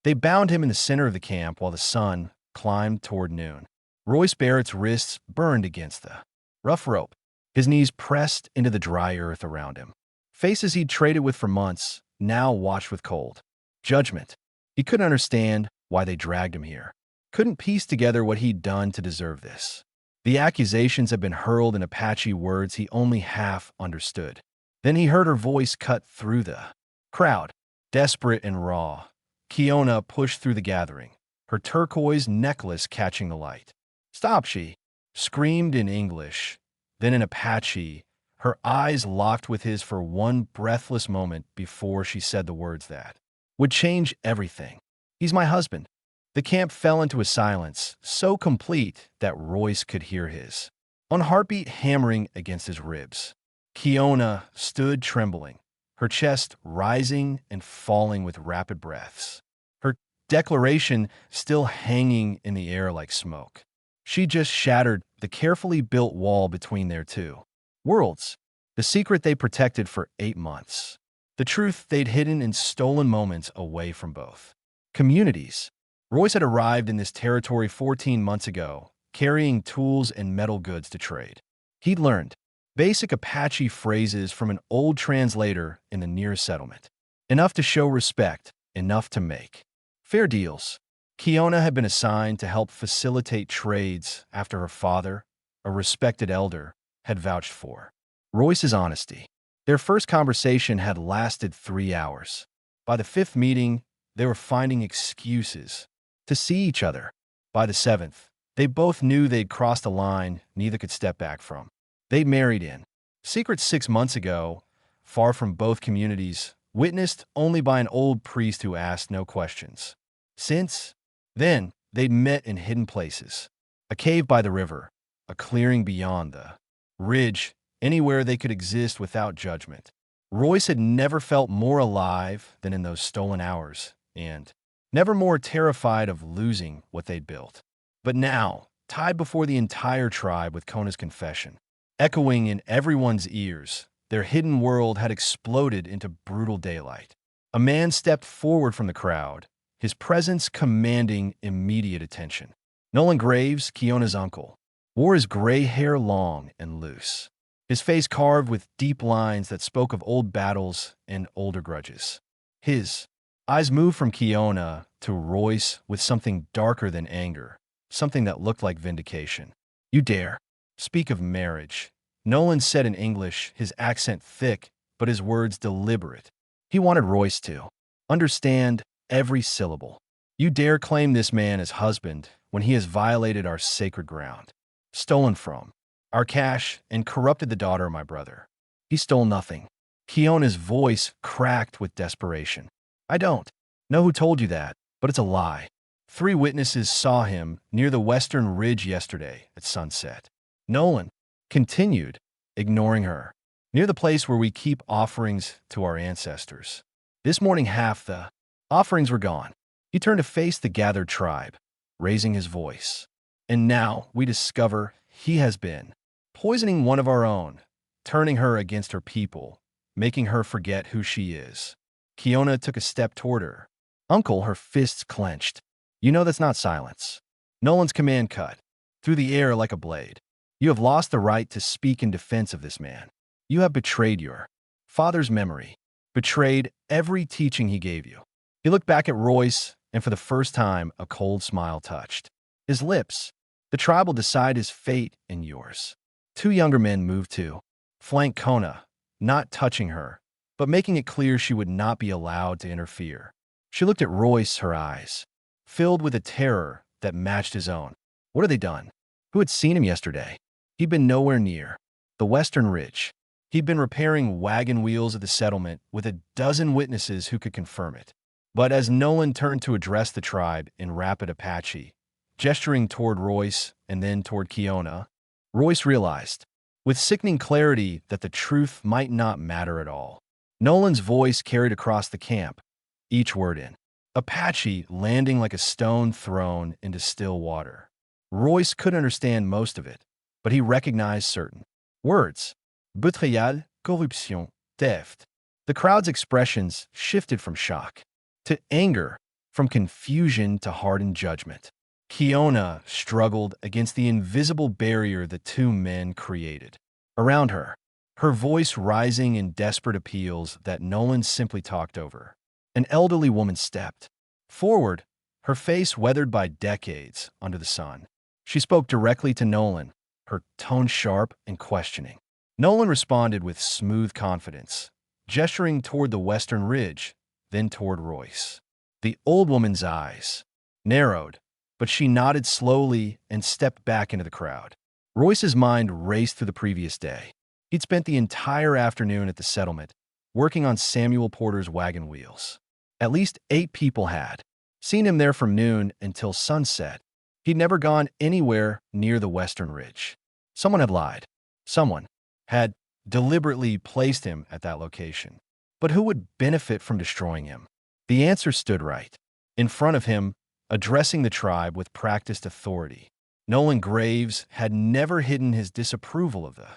They bound him in the center of the camp while the sun climbed toward noon. Royce Barrett's wrists burned against the rough rope. His knees pressed into the dry earth around him. Faces he'd traded with for months now watched with cold judgment. He couldn't understand why they dragged him here. Couldn't piece together what he'd done to deserve this. The accusations had been hurled in Apache words he only half understood. Then he heard her voice cut through the crowd. Desperate and raw, Kiona pushed through the gathering, her turquoise necklace catching the light. "Stop!" she screamed in English, then in Apache, her eyes locked with his for one breathless moment before she said the words that would change everything. "He's my husband." The camp fell into a silence so complete that Royce could hear his own heartbeat hammering against his ribs. Kiona stood trembling, her chest rising and falling with rapid breaths, her declaration still hanging in the air like smoke. She just shattered the carefully built wall between their two worlds, the secret they protected for 8 months, the truth they'd hidden in stolen moments away from both communities. Royce had arrived in this territory 14 months ago, carrying tools and metal goods to trade. He'd learned basic Apache phrases from an old translator in the nearest settlement. Enough to show respect, enough to make fair deals. Kiona had been assigned to help facilitate trades after her father, a respected elder, had vouched for Royce's honesty. Their first conversation had lasted 3 hours. By the 5th meeting, they were finding excuses to see each other. By the 7th, they both knew they'd crossed a line neither could step back from. They'd married in secret 6 months ago, far from both communities, witnessed only by an old priest who asked no questions. Since then, they'd met in hidden places. A cave by the river, a clearing beyond the ridge, anywhere they could exist without judgment. Royce had never felt more alive than in those stolen hours, and never more terrified of losing what they'd built. But now, tied before the entire tribe with Kona's confession, echoing in everyone's ears, their hidden world had exploded into brutal daylight. A man stepped forward from the crowd, his presence commanding immediate attention. Nolan Graves, Kiona's uncle, wore his gray hair long and loose, his face carved with deep lines that spoke of old battles and older grudges. His eyes moved from Kiona to Royce with something darker than anger, something that looked like vindication. "You dare speak of marriage," Nolan said in English, his accent thick, but his words deliberate. He wanted Royce to understand every syllable. "You dare claim this man as husband when he has violated our sacred ground, stolen from our cash, and corrupted the daughter of my brother. He stole nothing." Kiona's voice cracked with desperation. "I don't know who told you that, but it's a lie. 3 witnesses saw him near the western ridge yesterday at sunset." Nolan continued, ignoring her, "Near the place where we keep offerings to our ancestors. This morning half the offerings were gone." He turned to face the gathered tribe, raising his voice. "And now we discover he has been poisoning one of our own, turning her against her people, making her forget who she is." Kiona took a step toward her. "Uncle," her fists clenched. "You know that's not silence." Nolan's command cut through the air like a blade. "You have lost the right to speak in defense of this man. You have betrayed your father's memory, betrayed every teaching he gave you." He looked back at Royce, and for the first time, a cold smile touched his lips. "The tribe will decide his fate and yours." 2 younger men moved to flank Kona, not touching her, but making it clear she would not be allowed to interfere. She looked at Royce, her eyes filled with a terror that matched his own. What had they done? Who had seen him yesterday? He'd been nowhere near the western ridge. He'd been repairing wagon wheels at the settlement with a dozen witnesses who could confirm it. But as Nolan turned to address the tribe in rapid Apache, gesturing toward Royce and then toward Kiona, Royce realized, with sickening clarity, that the truth might not matter at all. Nolan's voice carried across the camp, each word in Apache landing like a stone thrown into still water. Royce couldn't understand most of it, but he recognized certain words. Betrayal, corruption, theft. The crowd's expressions shifted from shock to anger, from confusion to hardened judgment. Kiona struggled against the invisible barrier the two men created. Around her, her voice rising in desperate appeals that Nolan simply talked over. An elderly woman stepped forward, her face weathered by decades under the sun. She spoke directly to Nolan, her tone sharp and questioning. Nolan responded with smooth confidence, gesturing toward the western ridge, then toward Royce. The old woman's eyes narrowed, but she nodded slowly and stepped back into the crowd. Royce's mind raced through the previous day. He'd spent the entire afternoon at the settlement, working on Samuel Porter's wagon wheels. At least 8 people had seen him there from noon until sunset. He'd never gone anywhere near the western ridge. Someone had lied. Someone had deliberately placed him at that location. But who would benefit from destroying him? The answer stood right in front of him, addressing the tribe with practiced authority. Nolan Graves had never hidden his disapproval of the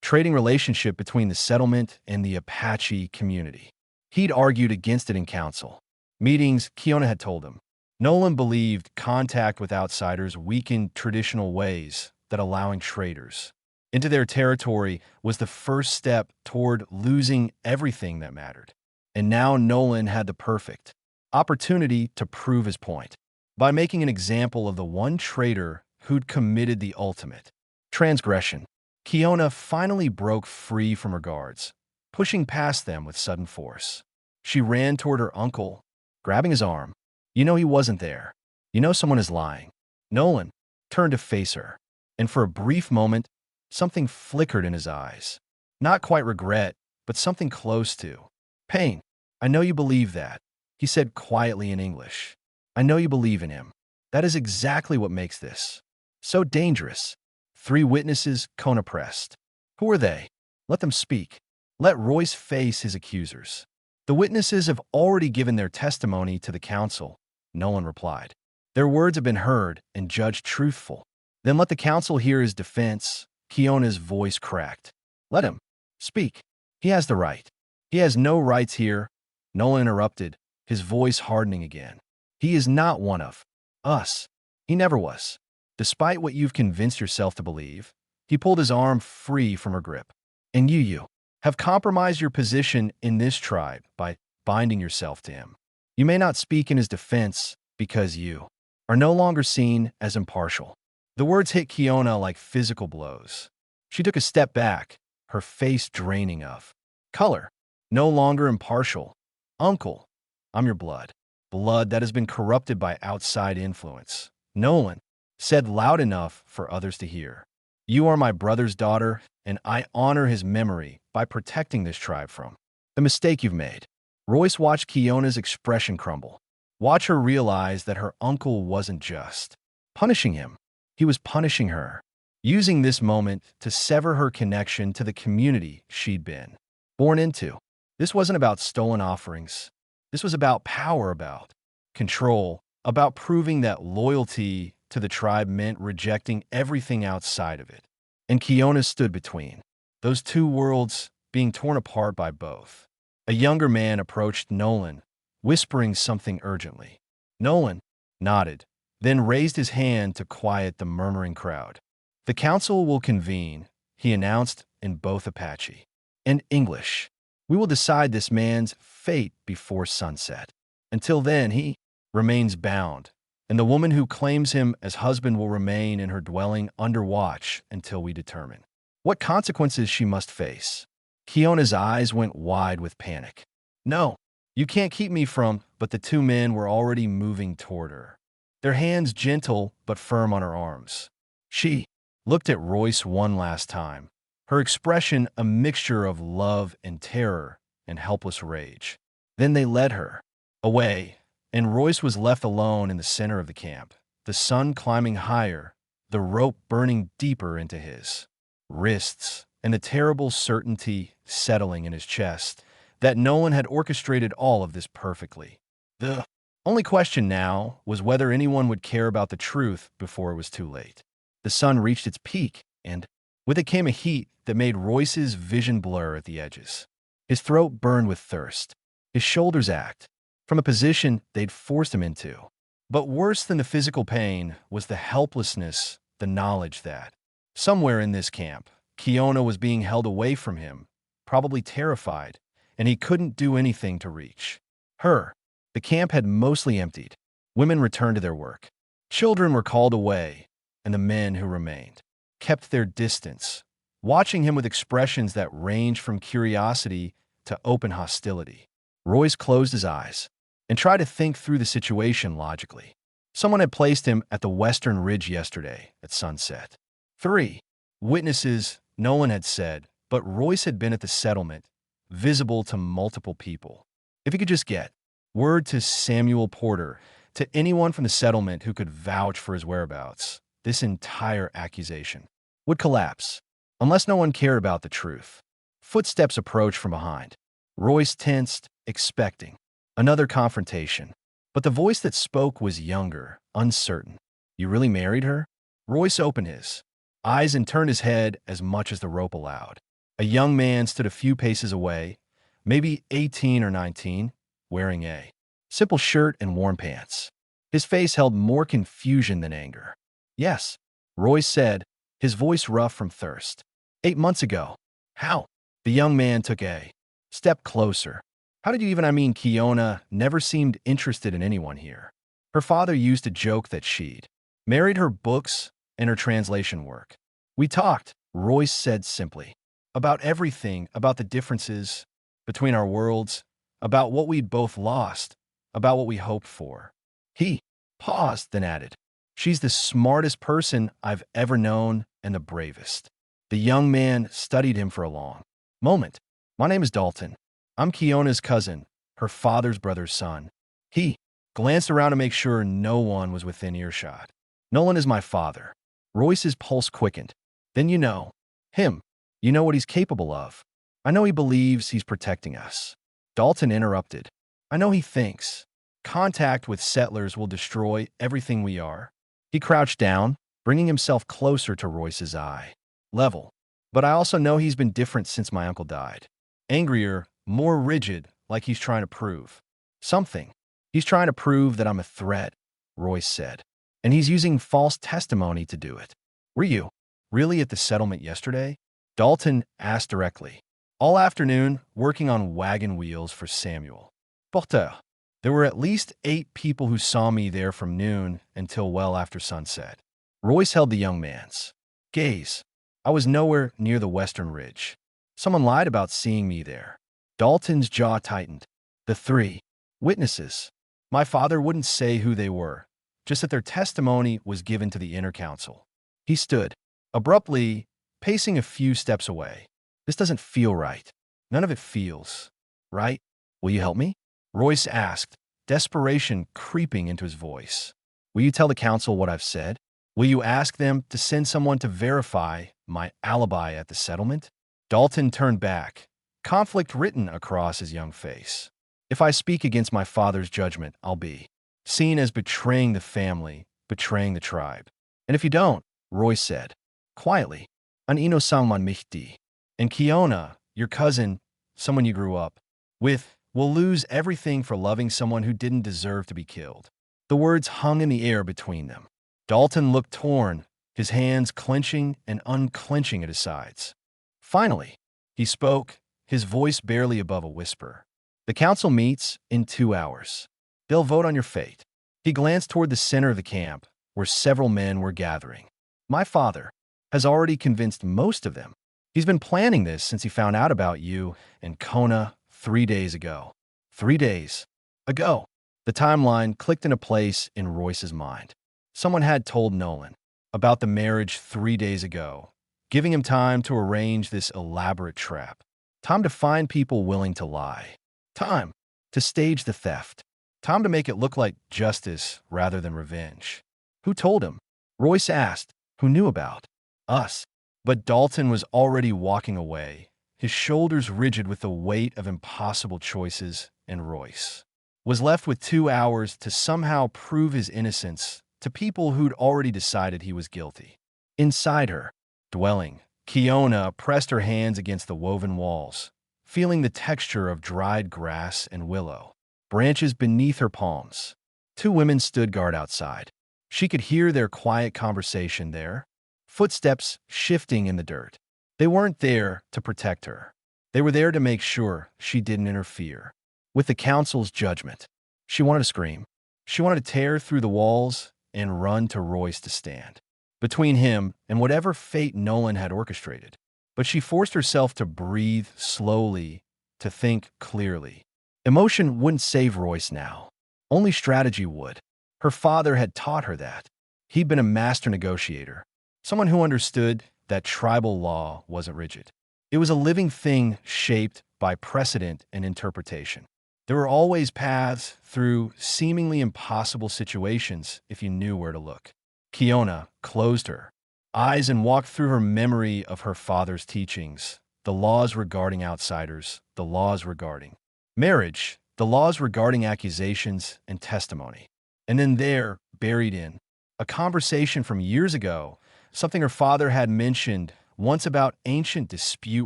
trading relationship between the settlement and the Apache community. He'd argued against it in council meetings. Kiona had told him. Nolan believed contact with outsiders weakened traditional ways that allowing traders into their territory was the first step toward losing everything that mattered. And now Nolan had the perfect opportunity to prove his point by making an example of the one trader who'd committed the ultimate transgression. Kiona finally broke free from her guards, pushing past them with sudden force. She ran toward her uncle, grabbing his arm. You know he wasn't there. You know someone is lying. Nolan turned to face her, and for a brief moment, something flickered in his eyes. Not quite regret, but something close to pain. I know you believe that, he said quietly in English. I know you believe in him. That is exactly what makes this so dangerous. 3 witnesses, Kona pressed. Who are they? Let them speak. Let Royce face his accusers. The witnesses have already given their testimony to the council, Nolan replied. Their words have been heard and judged truthful. Then let the council hear his defense. Kiona's voice cracked. Let him speak. He has the right. He has no rights here. Nolan interrupted, his voice hardening again. He is not one of us. He never was. Despite what you've convinced yourself to believe, he pulled his arm free from her grip. And you have compromised your position in this tribe by binding yourself to him. You may not speak in his defense because you are no longer seen as impartial. The words hit Kiona like physical blows. She took a step back, her face draining of color. No longer impartial. Uncle, I'm your blood. Blood that has been corrupted by outside influence. Nolan said loud enough for others to hear. You are my brother's daughter, and I honor his memory by protecting this tribe from the mistake you've made. Royce watched Kiona's expression crumble. Watch her realize that her uncle wasn't just punishing him. He was punishing her, using this moment to sever her connection to the community she'd been born into. This wasn't about stolen offerings. This was about power, about control, about proving that loyalty to the tribe meant rejecting everything outside of it. And Kiona stood between those two worlds, being torn apart by both. A younger man approached Nolan, whispering something urgently. Nolan nodded, then raised his hand to quiet the murmuring crowd. The council will convene, he announced in both Apache and English. We will decide this man's fate before sunset. Until then, he remains bound, and the woman who claims him as husband will remain in her dwelling under watch until we determine what consequences she must face. Kiona's eyes went wide with panic. No, you can't keep me from, but the two men were already moving toward her, their hands gentle but firm on her arms. She looked at Royce one last time, her expression a mixture of love and terror and helpless rage. Then they led her away, and Royce was left alone in the center of the camp, the sun climbing higher, the rope burning deeper into his wrists, and the terrible certainty settling in his chest that Nolan had orchestrated all of this perfectly. The only question now was whether anyone would care about the truth before it was too late. The sun reached its peak, and with it came a heat that made Royce's vision blur at the edges. His throat burned with thirst. His shoulders ached. from a position they'd forced him into. But worse than the physical pain was the helplessness, the knowledge that, somewhere in this camp, Kiona was being held away from him, probably terrified, and he couldn't do anything to reach her. The camp had mostly emptied. Women returned to their work. Children were called away, and the men who remained kept their distance, watching him with expressions that ranged from curiosity to open hostility. Royce closed his eyes and tried to think through the situation logically. Someone had placed him at the western ridge yesterday at sunset. 3 witnesses, Nolan had said, but Royce had been at the settlement, visible to multiple people. If he could just get word to Samuel Porter, to anyone from the settlement who could vouch for his whereabouts, this entire accusation would collapse, unless no one cared about the truth. Footsteps approached from behind. Royce tensed, expecting another confrontation. But the voice that spoke was younger, uncertain. "You really married her?" Royce opened his eyes and turned his head as much as the rope allowed. A young man stood a few paces away, maybe 18 or 19, wearing a simple shirt and warm pants. His face held more confusion than anger. "Yes," Royce said, his voice rough from thirst. 8 months ago." "How?" The young man took a step closer. "How did you even? I mean, Kiona never seemed interested in anyone here. Her father used to joke that she'd married her books and her translation work. We talked," Royce said simply, "about everything, about the differences between our worlds, about what we'd both lost, about what we hoped for." He paused, then added, "She's the smartest person I've ever known and the bravest." The young man studied him for a long moment. "My name is Dalton. I'm Kiona's cousin, her father's brother's son." He glanced around to make sure no one was within earshot. "Nolan is my father." Royce's pulse quickened. "Then you know him. You know what he's capable of." "I know he believes he's protecting us." Dalton interrupted. "I know he thinks contact with settlers will destroy everything we are." He crouched down, bringing himself closer to Royce's eye level. "But I also know he's been different since my uncle died. Angrier, more rigid, like he's trying to prove something. He's trying to prove that I'm a threat," Royce said. "And he's using false testimony to do it." "Were you really at the settlement yesterday?" Dalton asked directly. "All afternoon, working on wagon wheels for Samuel Porter. There were at least 8 people who saw me there from noon until well after sunset." Royce held the young man's gaze. "I was nowhere near the western ridge. Someone lied about seeing me there." Dalton's jaw tightened. "The 3 witnesses. My father wouldn't say who they were, just that their testimony was given to the inner council." He stood, abruptly, pacing a few steps away. "This doesn't feel right. None of it feels right. Will you help me?" Royce asked, desperation creeping into his voice. "Will you tell the council what I've said? Will you ask them to send someone to verify my alibi at the settlement?" Dalton turned back, conflict written across his young face. "If I speak against my father's judgment, I'll be seen as betraying the family, betraying the tribe. And if you don't," Royce said, quietly, "an ino sangman mihti. And Kiona, your cousin, someone you grew up with, will lose everything for loving someone who didn't deserve to be killed." The words hung in the air between them. Dalton looked torn, his hands clenching and unclenching at his sides. Finally, he spoke, his voice barely above a whisper. "The council meets in 2 hours. They'll vote on your fate." He glanced toward the center of the camp, where several men were gathering. "My father has already convinced most of them. He's been planning this since he found out about you and Kona 3 days ago." 3 days ago. The timeline clicked into place in Royce's mind. Someone had told Nolan about the marriage 3 days ago, giving him time to arrange this elaborate trap. Time to find people willing to lie. Time to stage the theft. Time to make it look like justice rather than revenge. Who told him? Royce asked. Who knew about us? But Dalton was already walking away, his shoulders rigid with the weight of impossible choices, and Royce was left with 2 hours to somehow prove his innocence to people who'd already decided he was guilty. Inside her dwelling, Kiona pressed her hands against the woven walls, feeling the texture of dried grass and willow. branches beneath her palms. Two women stood guard outside. She could hear their quiet conversation there, footsteps shifting in the dirt. They weren't there to protect her. They were there to make sure she didn't interfere with the council's judgment. She wanted to scream. She wanted to tear through the walls and run to Royce to stand between him and whatever fate Nolan had orchestrated. But she forced herself to breathe slowly, to think clearly. Emotion wouldn't save Royce now. Only strategy would. Her father had taught her that. He'd been a master negotiator, someone who understood that tribal law wasn't rigid. It was a living thing shaped by precedent and interpretation. There were always paths through seemingly impossible situations if you knew where to look. Kiona closed her eyes and walked through her memory of her father's teachings, the laws regarding outsiders, the laws regarding marriage, the laws regarding accusations and testimony. And then there, buried in a conversation from years ago, something her father had mentioned once about ancient dispute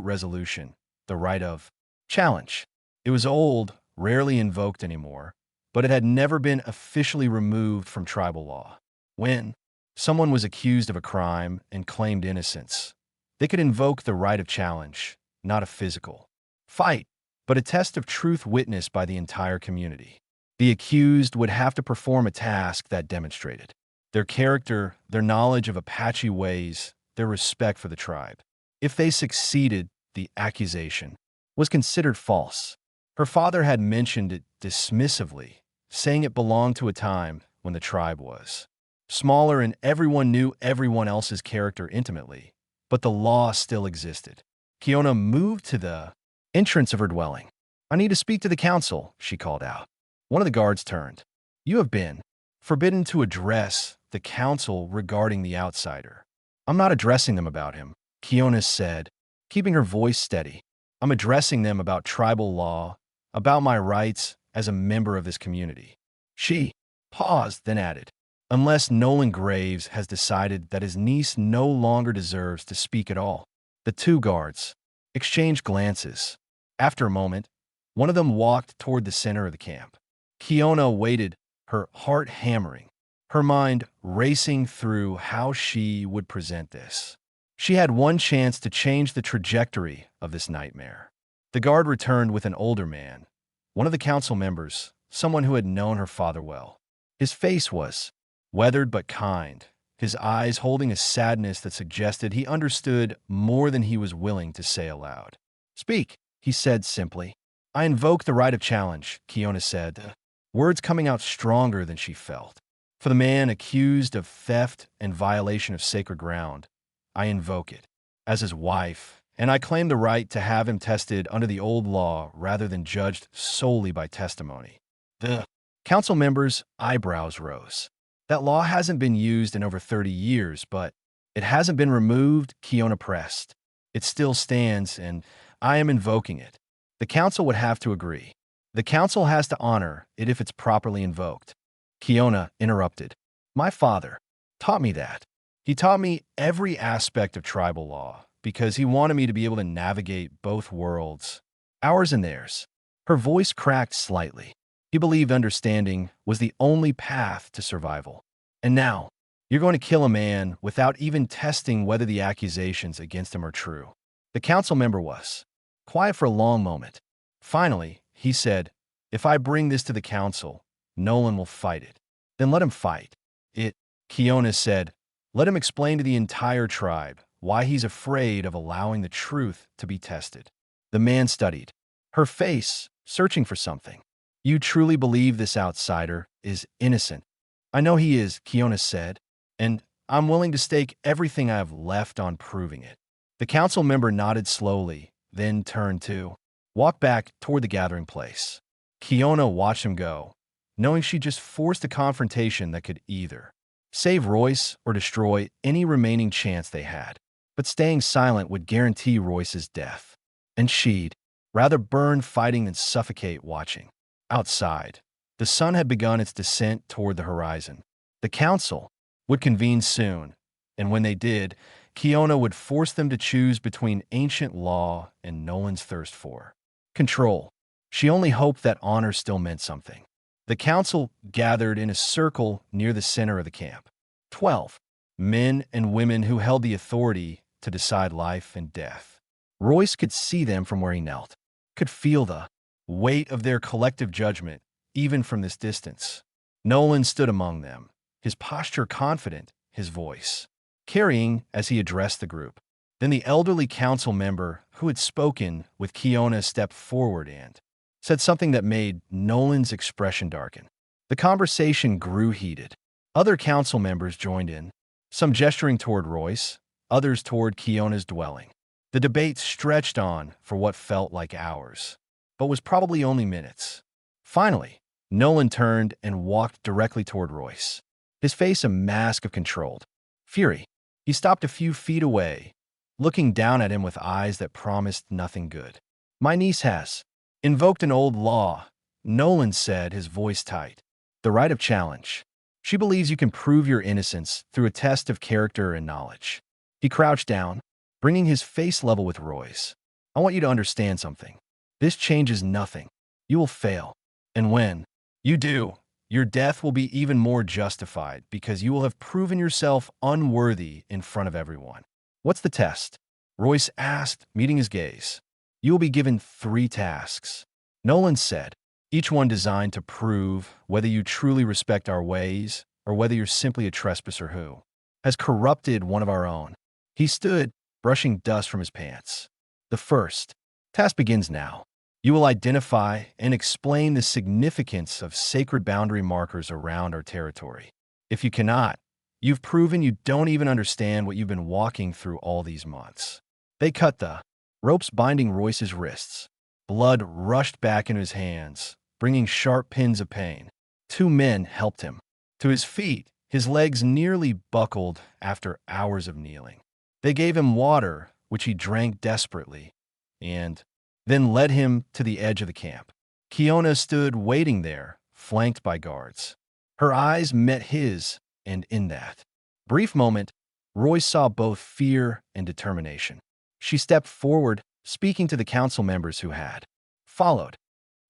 resolution, the right of challenge. It was old, rarely invoked anymore, but it had never been officially removed from tribal law. When someone was accused of a crime and claimed innocence, they could invoke the right of challenge, not a physical fight, but a test of truth witnessed by the entire community. The accused would have to perform a task that demonstrated their character, their knowledge of Apache ways, their respect for the tribe. If they succeeded, the accusation was considered false. Her father had mentioned it dismissively, saying it belonged to a time when the tribe was smaller and everyone knew everyone else's character intimately, but the law still existed. Kiona moved to the entrance of her dwelling. "I need to speak to the council," she called out. One of the guards turned. "You have been forbidden to address the council regarding the outsider." "I'm not addressing them about him," Kiona said, keeping her voice steady. "I'm addressing them about tribal law, about my rights as a member of this community." She paused, then added, "Unless Nolan Graves has decided that his niece no longer deserves to speak at all." The two guards exchanged glances. After a moment, one of them walked toward the center of the camp. Kiona waited, her heart hammering, her mind racing through how she would present this. She had one chance to change the trajectory of this nightmare. The guard returned with an older man, one of the council members, someone who had known her father well. His face was weathered but kind, his eyes holding a sadness that suggested he understood more than he was willing to say aloud. "Speak," he said simply. "I invoke the right of challenge," Kiona said, words coming out stronger than she felt. "For the man accused of theft and violation of sacred ground, I invoke it as his wife, and I claim the right to have him tested under the old law rather than judged solely by testimony." The council members' eyebrows rose. "That law hasn't been used in over 30 years, but it hasn't been removed," Kiona pressed. "It still stands, and I am invoking it." The council would have to agree. The council has to honor it if it's properly invoked. Kiona interrupted. "My father taught me that. He taught me every aspect of tribal law because he wanted me to be able to navigate both worlds, ours and theirs." Her voice cracked slightly. He believed understanding was the only path to survival. "And now, you're going to kill a man without even testing whether the accusations against him are true." The council member was quiet for a long moment. Finally, he said, "If I bring this to the council, Nolan will fight it." "Then let him fight it," Kiona said. "Let him explain to the entire tribe why he's afraid of allowing the truth to be tested." The man studied her face, searching for something. "You truly believe this outsider is innocent?" "I know he is," Kiona said, "and I'm willing to stake everything I have left on proving it." The council member nodded slowly, then turned to walk back toward the gathering place. Kiona watched him go, knowing she just forced a confrontation that could either save Royce or destroy any remaining chance they had. But staying silent would guarantee Royce's death, and she'd rather burn fighting than suffocate watching. Outside, the sun had begun its descent toward the horizon. The council would convene soon, and when they did, Kiona would force them to choose between ancient law and Nolan's thirst for control. She only hoped that honor still meant something. The council gathered in a circle near the center of the camp. 12 men and women who held the authority to decide life and death. Royce could see them from where he knelt, could feel the weight of their collective judgment, even from this distance. Nolan stood among them, his posture confident, his voice carrying as he addressed the group. Then the elderly council member who had spoken with Kiona stepped forward and said something that made Nolan's expression darken. The conversation grew heated. Other council members joined in, some gesturing toward Royce, others toward Kiona's dwelling. The debate stretched on for what felt like hours, but was probably only minutes. Finally, Nolan turned and walked directly toward Royce, his face a mask of controlled fury. He stopped a few feet away, looking down at him with eyes that promised nothing good. "My niece has invoked an old law," Nolan said, his voice tight. "The right of challenge. She believes you can prove your innocence through a test of character and knowledge." He crouched down, bringing his face level with Roy's. "I want you to understand something. This changes nothing. You will fail. And when you do, your death will be even more justified because you will have proven yourself unworthy in front of everyone." "What's the test?" Royce asked, meeting his gaze. "You will be given 3 tasks," Nolan said, "each one designed to prove whether you truly respect our ways or whether you're simply a trespasser who has corrupted one of our own." He stood, brushing dust from his pants. "The first task begins now. You will identify and explain the significance of sacred boundary markers around our territory. If you cannot, you've proven you don't even understand what you've been walking through all these months." They cut the ropes binding Royce's wrists. Blood rushed back into his hands, bringing sharp pins of pain. 2 men helped him to his feet, his legs nearly buckled after hours of kneeling. They gave him water, which he drank desperately, and then led him to the edge of the camp. Kiona stood waiting there, flanked by guards. Her eyes met his, and in that brief moment, Royce saw both fear and determination. She stepped forward, speaking to the council members who had followed.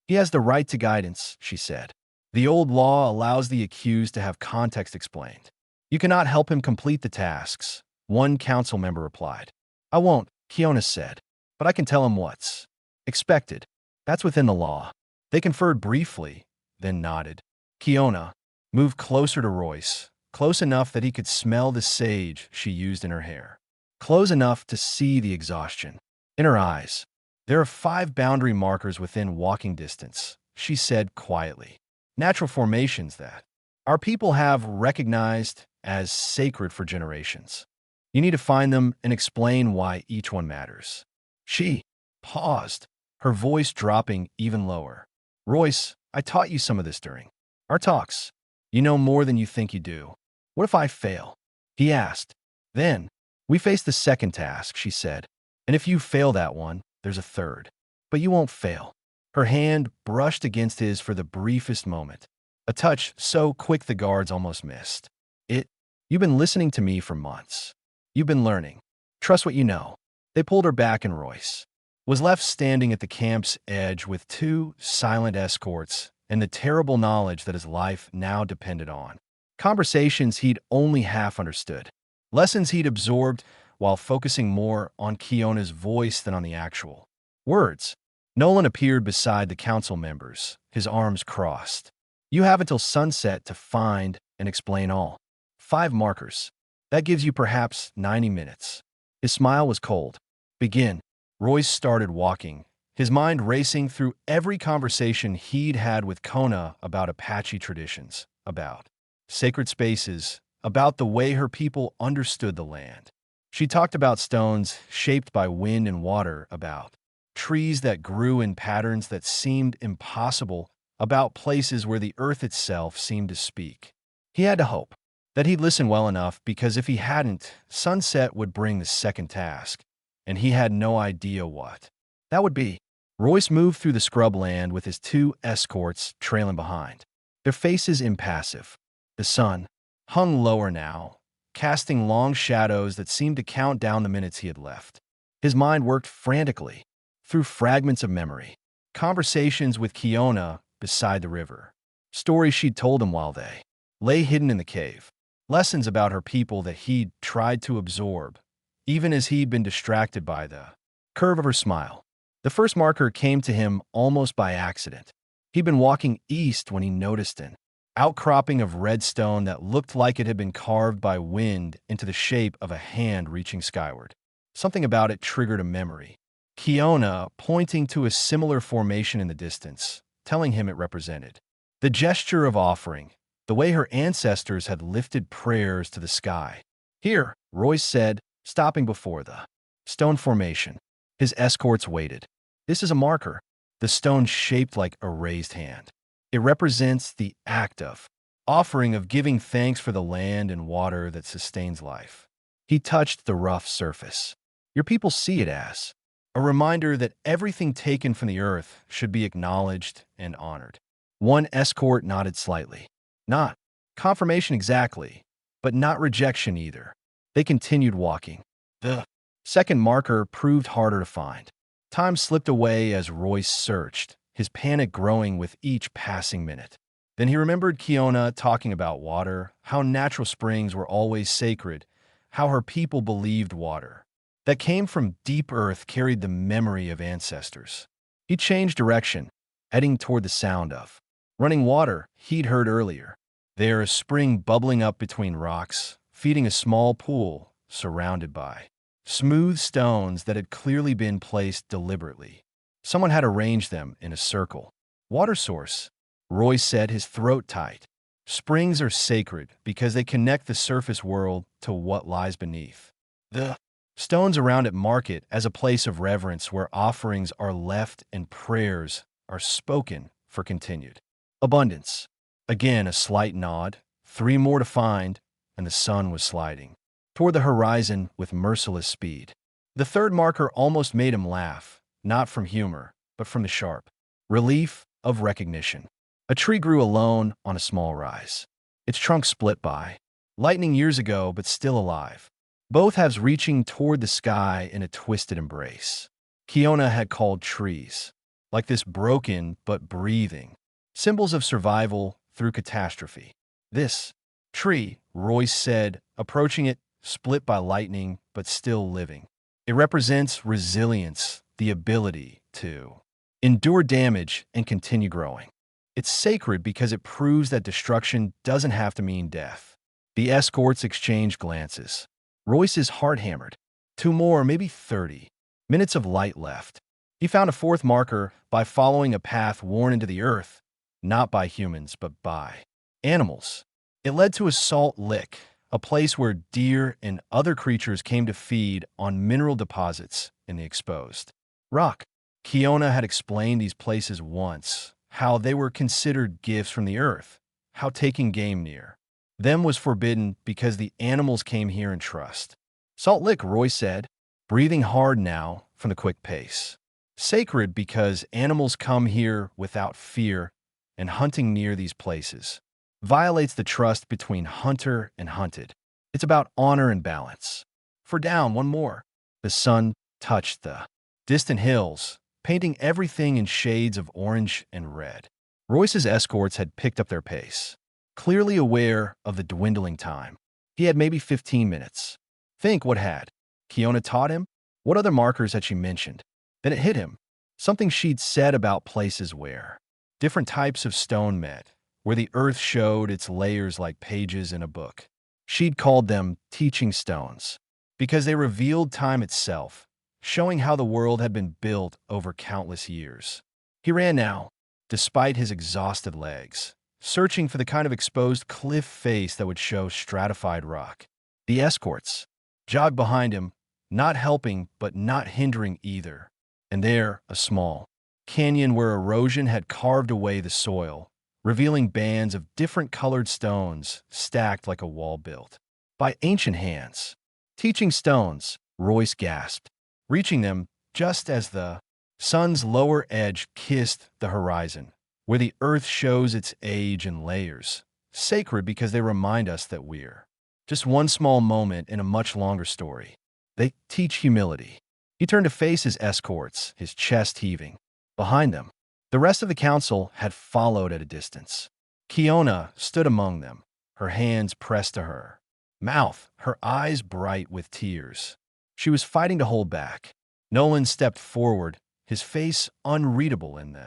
"He has the right to guidance," she said. "The old law allows the accused to have context explained. You cannot help him complete the tasks," one council member replied. "I won't," Kiona said, "but I can tell him what's expected. That's within the law." They conferred briefly, then nodded. Kiona moved closer to Royce, close enough that he could smell the sage she used in her hair, close enough to see the exhaustion in her eyes. "There are 5 boundary markers within walking distance," she said quietly. "Natural formations that our people have recognized as sacred for generations. You need to find them and explain why each one matters." She paused, her voice dropping even lower. "Royce, I taught you some of this during our talks. You know more than you think you do. What if I fail?" he asked. "Then we face the second task," she said. "And if you fail that one, there's a third. But you won't fail." Her hand brushed against his for the briefest moment, a touch so quick the guards almost missed. "You've been listening to me for months. You've been learning. Trust what you know." They pulled her back, and Royce was left standing at the camp's edge with 2 silent escorts and the terrible knowledge that his life now depended on conversations he'd only half understood, lessons he'd absorbed while focusing more on Kiona's voice than on the actual words. Nolan appeared beside the council members, his arms crossed. "You have until sunset to find and explain all 5 markers. That gives you perhaps 90 minutes." His smile was cold. "Begin." Royce started walking, his mind racing through every conversation he'd had with Kona about Apache traditions, about sacred spaces, about the way her people understood the land. She talked about stones shaped by wind and water, about trees that grew in patterns that seemed impossible, about places where the earth itself seemed to speak. He had to hope that he'd listen well enough, because if he hadn't, sunset would bring the second task, and he had no idea what that would be. Royce moved through the scrubland with his 2 escorts trailing behind, their faces impassive. The sun hung lower now, casting long shadows that seemed to count down the minutes he had left. His mind worked frantically through fragments of memory. conversations with Kiona beside the river, stories she'd told him while they lay hidden in the cave, lessons about her people that he'd tried to absorb, even as he'd been distracted by the curve of her smile. The first marker came to him almost by accident. He'd been walking east when he noticed an outcropping of red stone that looked like it had been carved by wind into the shape of a hand reaching skyward. Something about it triggered a memory. Kiona pointing to a similar formation in the distance, telling him it represented the gesture of offering, the way her ancestors had lifted prayers to the sky. Here, Royce said, stopping before the stone formation. His escorts waited. This is a marker, the stone shaped like a raised hand. It represents the act of offering, of giving thanks for the land and water that sustains life. He touched the rough surface. Your people see it as a reminder that everything taken from the earth should be acknowledged and honored. One escort nodded slightly. Not confirmation exactly, but not rejection either. They continued walking. The second marker proved harder to find. Time slipped away as Royce searched, his panic growing with each passing minute. Then he remembered Kiona talking about water, how natural springs were always sacred, how her people believed water that came from deep earth carried the memory of ancestors. He changed direction, heading toward the sound of running water he'd heard earlier. There, a spring bubbling up between rocks, feeding a small pool surrounded by smooth stones that had clearly been placed deliberately. Someone had arranged them in a circle. Water source, Roy said, his throat tight. Springs are sacred because they connect the surface world to what lies beneath. The stones around it mark it as a place of reverence where offerings are left and prayers are spoken for continued abundance. Again, a slight nod, 3 more to find, and the sun was sliding toward the horizon with merciless speed. The third marker almost made him laugh, not from humor, but from the sharp relief of recognition. A tree grew alone on a small rise. Its trunk split by lightning years ago, but still alive. Both halves reaching toward the sky in a twisted embrace. Kiona had called trees, like this broken but breathing, symbols of survival through catastrophe. This tree, Royce said, approaching it, split by lightning but still living. It represents resilience, the ability to endure damage and continue growing. It's sacred because it proves that destruction doesn't have to mean death. The escorts exchanged glances. Royce's heart hammered. 2 more, maybe 30 minutes of light left. He found a fourth marker by following a path worn into the earth, not by humans, but by animals. It led to a salt lick, a place where deer and other creatures came to feed on mineral deposits in the exposed rock. Kiona had explained these places once, how they were considered gifts from the earth, how taking game near them was forbidden because the animals came here in trust. Salt Lick, Roy said, breathing hard now from the quick pace. Sacred because animals come here without fear, and hunting near these places violates the trust between hunter and hunted. It's about honor and balance. For down, 1 more. The sun touched the distant hills, painting everything in shades of orange and red. Royce's escorts had picked up their pace, clearly aware of the dwindling time. He had maybe 15 minutes. Think what had Kiona taught him? What other markers had she mentioned? Then it hit him. Something she'd said about places where different types of stone met, where the earth showed its layers like pages in a book. She'd called them teaching stones because they revealed time itself, showing how the world had been built over countless years. He ran now, despite his exhausted legs, searching for the kind of exposed cliff face that would show stratified rock. The escorts jogged behind him, not helping but not hindering either. And there, a small canyon where erosion had carved away the soil, revealing bands of different colored stones stacked like a wall built by ancient hands. Teaching stones, Royce gasped, reaching them just as the sun's lower edge kissed the horizon, where the earth shows its age in layers, sacred because they remind us that we're just one small moment in a much longer story. They teach humility. He turned to face his escorts, his chest heaving. Behind them, The rest of the council had followed at a distance. Kiona stood among them, her hands pressed to her mouth, her eyes bright with tears. She was fighting to hold back. Nolan stepped forward, his face unreadable in the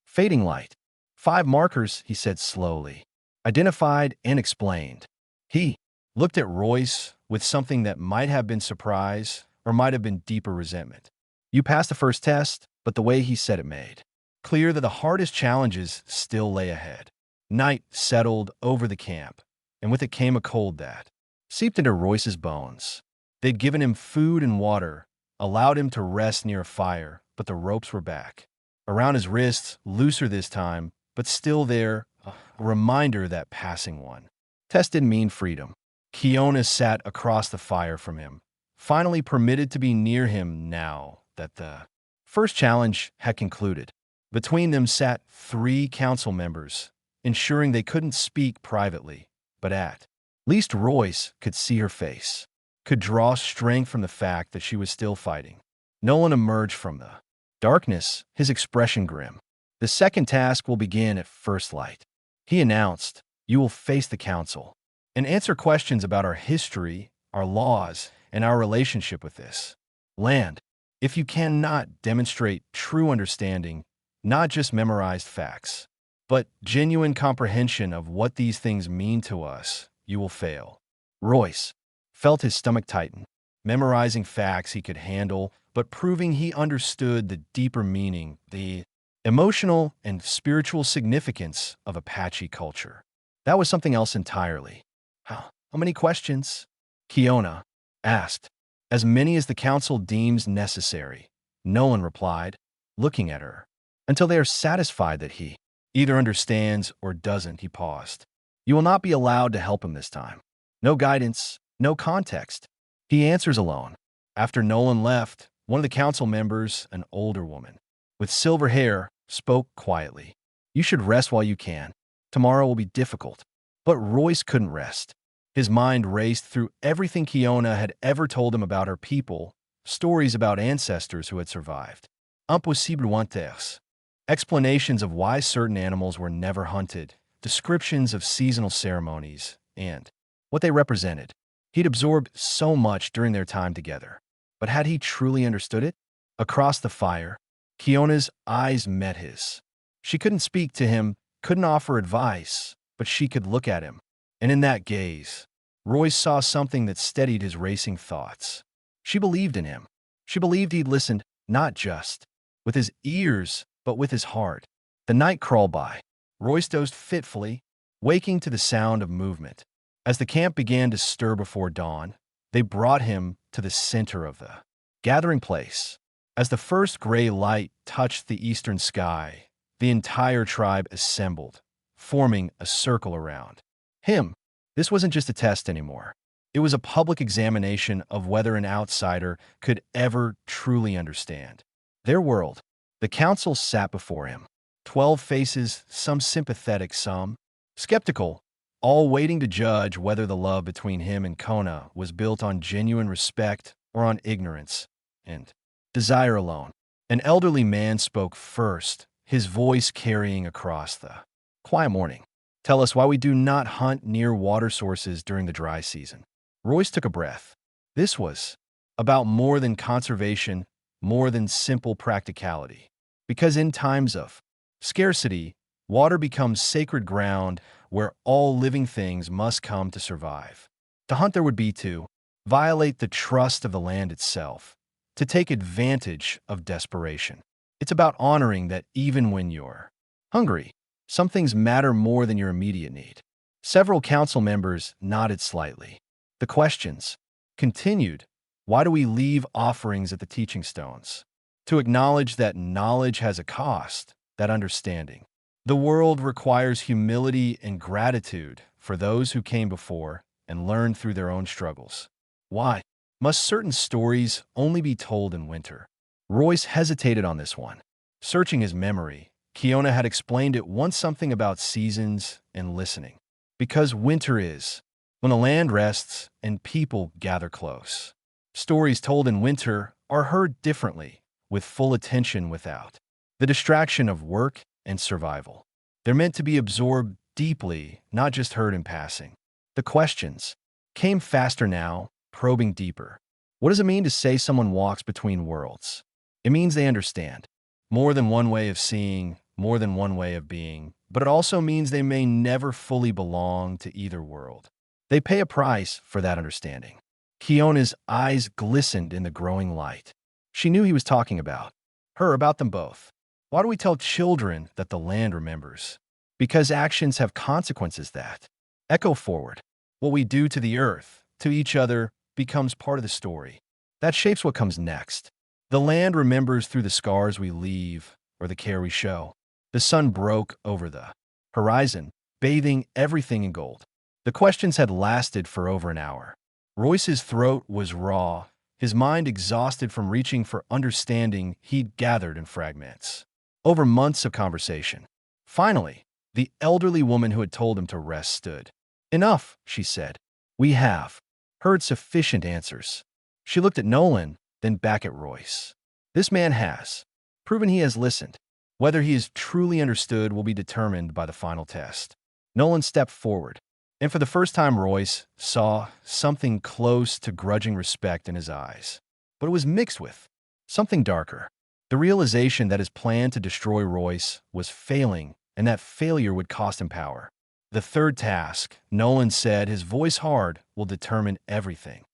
fading light. 5 markers, he said slowly. Identified and explained. He looked at Royce with something that might have been surprise or might have been deeper resentment. You passed the first test, but the way he said it made clear that the hardest challenges still lay ahead. Night settled over the camp, and with it came a cold that seeped into Royce's bones. They'd given him food and water, allowed him to rest near a fire, but the ropes were back. Around his wrists, looser this time, but still there, a reminder that passing one test didn't mean freedom. Kiona sat across the fire from him, finally permitted to be near him now that the first challenge had concluded. Between them sat 3 council members, ensuring they couldn't speak privately, but at least Royce could see her face, could draw strength from the fact that she was still fighting. Nolan emerged from the darkness, his expression grim. The second task will begin at first light. He announced, you will face the council and answer questions about our history, our laws, and our relationship with this land. If you cannot demonstrate true understanding, not just memorized facts, but genuine comprehension of what these things mean to us, you will fail. Royce felt his stomach tighten, memorizing facts he could handle, but proving he understood the deeper meaning, the emotional and spiritual significance of Apache culture. That was something else entirely. How many questions? Kiona asked. As many as the council deems necessary, Nolan replied, looking at her. Until they are satisfied that he either understands or doesn't, he paused. You will not be allowed to help him this time. No guidance, no context. He answers alone. After Nolan left, one of the council members, an older woman with silver hair, spoke quietly. You should rest while you can. Tomorrow will be difficult. But Royce couldn't rest. His mind raced through everything Kiona had ever told him about her people, stories about ancestors who had survived. Impossible wantes. Explanations of why certain animals were never hunted, descriptions of seasonal ceremonies, and what they represented. He'd absorbed so much during their time together. But had he truly understood it? Across the fire, Kiona's eyes met his. She couldn't speak to him, couldn't offer advice, but she could look at him. And in that gaze, Royce saw something that steadied his racing thoughts. She believed in him. She believed he'd listened, not just with his ears, but with his heart. The night crawled by. Royce dozed fitfully, waking to the sound of movement. As the camp began to stir before dawn, they brought him to the center of the gathering place. As the first gray light touched the eastern sky, the entire tribe assembled, forming a circle around him. This wasn't just a test anymore. It was a public examination of whether an outsider could ever truly understand their world. The council sat before him. 12 faces, some sympathetic, some skeptical, all waiting to judge whether the love between him and Kona was built on genuine respect or on ignorance and desire alone. An elderly man spoke first, his voice carrying across the quiet morning. Tell us why we do not hunt near water sources during the dry season. Royce took a breath. This was about more than conservation, more than simple practicality. Because in times of scarcity, water becomes sacred ground where all living things must come to survive. To hunt there would be to violate the trust of the land itself, to take advantage of desperation. It's about honoring that even when you're hungry, some things matter more than your immediate need. Several council members nodded slightly. The questions continued. Why do we leave offerings at the teaching stones? To acknowledge that knowledge has a cost, that understanding. The world requires humility and gratitude for those who came before and learned through their own struggles. Why must certain stories only be told in winter? Royce hesitated on this one. Searching his memory, Kiona had explained it once something about seasons and listening. Because winter is when the land rests and people gather close. Stories told in winter are heard differently, with full attention without the distraction of work and survival. They're meant to be absorbed deeply, not just heard in passing. The questions came faster now, probing deeper. What does it mean to say someone walks between worlds? It means they understand. More than one way of seeing, more than one way of being, but it also means they may never fully belong to either world. They pay a price for that understanding. Kiona's eyes glistened in the growing light. She knew he was talking about her, about them both. Why do we tell children that the land remembers? Because actions have consequences that echo forward. What we do to the earth, to each other, becomes part of the story. That shapes what comes next. The land remembers through the scars we leave or the care we show. The sun broke over the horizon, bathing everything in gold. The questions had lasted for over an hour. Royce's throat was raw, his mind exhausted from reaching for understanding he'd gathered in fragments. Over months of conversation. Finally, the elderly woman who had told him to rest stood. "Enough," she said. "We have heard sufficient answers." She looked at Nolan, then back at Royce. "This man has proven he has listened. Whether he is truly understood will be determined by the final test." Nolan stepped forward, and for the first time Royce saw something close to grudging respect in his eyes. But it was mixed with something darker. The realization that his plan to destroy Royce was failing, and that failure would cost him power. "The third task," Nolan said, his voice hard, "will determine everything."